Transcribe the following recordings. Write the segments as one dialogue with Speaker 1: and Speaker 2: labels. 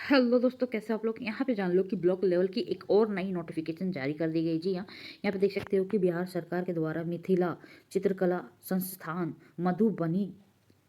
Speaker 1: Hello दोस्तों, कैसे आप लोग। यहाँ पे जान लो कि ब्लॉक लेवल की एक और नई नोटिफिकेशन जारी कर दी गई। जी हाँ, यहाँ पे देख सकते हो कि बिहार सरकार के द्वारा मिथिला चित्रकला संस्थान मधुबनी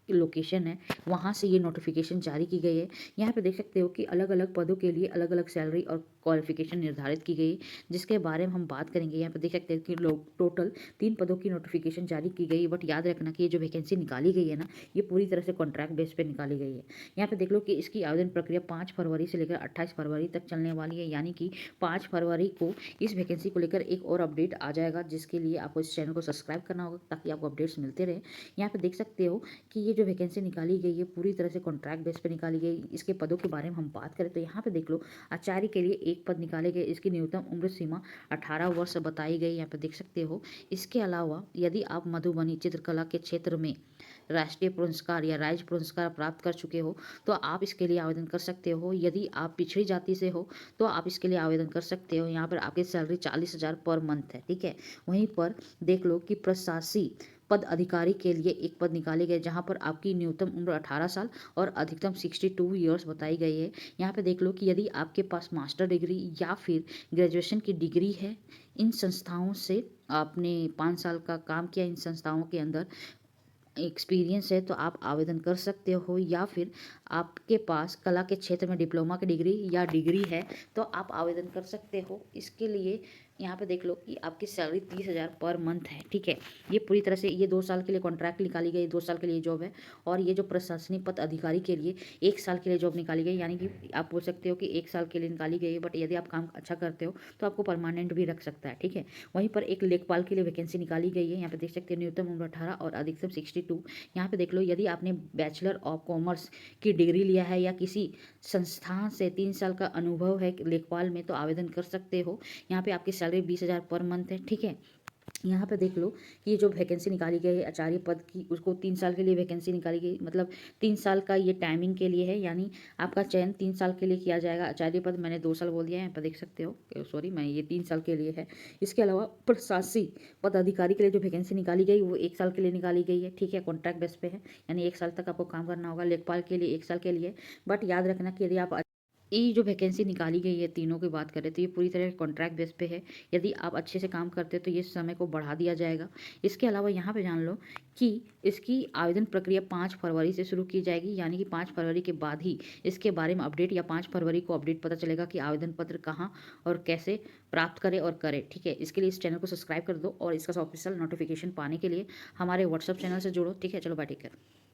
Speaker 1: लोकेशन है, वहाँ से ये नोटिफिकेशन जारी की गई है। यहाँ पे देख सकते हो कि अलग अलग पदों के लिए अलग अलग सैलरी और क्वालिफिकेशन निर्धारित की गई, जिसके बारे में हम बात करेंगे। यहाँ पे देख सकते हैं कि लोग टोटल 3 पदों की नोटिफिकेशन जारी की गई। बट याद रखना कि ये जो वैकेंसी निकाली गई है ना, ये पूरी तरह से कॉन्ट्रैक्ट बेस पे निकाली गई है। यहाँ पे देख लो कि इसकी आवेदन प्रक्रिया 5 फरवरी से लेकर 28 फरवरी तक चलने वाली है। यानी कि 5 फरवरी को इस वैकेंसी को लेकर एक और अपडेट आ जाएगा, जिसके लिए आपको इस चैनल को सब्सक्राइब करना होगा ताकि आपको अपडेट्स मिलते रहे। यहाँ पे देख सकते हो कि ये जो वैकेंसी निकाली गई है पूरी तरह से कॉन्ट्रैक्ट बेस पे निकाली गई। इसके पदों के बारे में हम बात करें तो यहाँ पे देख लो, आचार्य के लिए एक पद निकाले गए। इसकी न्यूनतम उम्र सीमा 18 वर्ष बताई गई, यहाँ पे देख सकते हो। इसके अलावा यदि आप मधुबनी चित्रकला के क्षेत्र में राष्ट्रीय पुरस्कार या राज्य पुरस्कार प्राप्त कर चुके हो तो आप इसके लिए आवेदन कर सकते हो। यदि आप पिछड़ी जाति से हो तो आप इसके लिए आवेदन कर सकते हो। यहाँ पर आपकी सैलरी 40,000 पर मंथ है, ठीक है। वहीं पर देख लो कि प्रशासी पद अधिकारी के लिए एक पद निकाले गए, जहां पर आपकी न्यूनतम उम्र 18 साल और अधिकतम 62 ईयर्स बताई गई है। यहाँ पे देख लो कि यदि आपके पास मास्टर डिग्री या फिर ग्रेजुएशन की डिग्री है, इन संस्थाओं से आपने 5 साल का काम किया, इन संस्थाओं के अंदर एक्सपीरियंस है तो आप आवेदन कर सकते हो। या फिर आपके पास कला के क्षेत्र में डिप्लोमा की डिग्री या डिग्री है तो आप आवेदन कर सकते हो। इसके लिए यहाँ पे देख लो कि आपकी सैलरी 30,000 पर मंथ है, ठीक है। ये पूरी तरह से ये 2 साल के लिए कॉन्ट्रैक्ट निकाली गई, 2 साल के लिए जॉब है। और ये जो प्रशासनिक पद अधिकारी के लिए 1 साल के लिए जॉब निकाली गई, यानी कि आप बोल सकते हो कि 1 साल के लिए निकाली गई है। बट यदि आप काम अच्छा करते हो तो आपको परमानेंट भी रख सकता है, ठीक है। वहीं पर एक लेखपाल के लिए वैकेंसी निकाली गई है। यहाँ पे देख सकते हैं न्यूनतम उम्र 18 और अधिकतम 62। यहाँ पे देख लो, यदि आपने बैचलर ऑफ कॉमर्स की डिग्री लिया है या किसी संस्थान से 3 साल का अनुभव है लेखपाल में तो आवेदन कर सकते हो। यहाँ पे आपकी सैलरी 20,000 पर मंथ है, ठीक है। यहाँ पे देख लो कि ये जो वैकेंसी निकाली गई है आचार्य पद की, उसको 3 साल के लिए वैकेंसी निकाली गई। मतलब 3 साल का ये टाइमिंग के लिए है, यानी आपका चयन 3 साल के लिए किया जाएगा। आचार्य पद मैंने 2 साल बोल दिया है, यहाँ पर देख सकते हो, सॉरी, मैं ये 3 साल के लिए है। इसके अलावा प्रशासी पद अधिकारी के लिए जो वैकेंसी निकाली गई वो 1 साल के लिए निकाली गई है, ठीक है। कॉन्ट्रैक्ट बेस पे है, यानी 1 साल तक आपको काम करना होगा। लेखपाल के लिए 1 साल के लिए। बट याद रखना कि यदि आप ये जो वैकेंसी निकाली गई है तीनों की बात करें तो ये पूरी तरह कॉन्ट्रैक्ट बेस पे है। यदि आप अच्छे से काम करते हो तो ये समय को बढ़ा दिया जाएगा। इसके अलावा यहाँ पे जान लो कि इसकी आवेदन प्रक्रिया 5 फरवरी से शुरू की जाएगी, यानी कि 5 फरवरी के बाद ही इसके बारे में अपडेट, या 5 फरवरी को अपडेट पता चलेगा कि आवेदन पत्र कहाँ और कैसे प्राप्त करें और करें, ठीक है। इसके लिए इस चैनल को सब्सक्राइब कर दो और इसका ऑफिशियल नोटिफिकेशन पाने के लिए हमारे व्हाट्सअप चैनल से जुड़ो, ठीक है। चलो बाय, टेक केयर।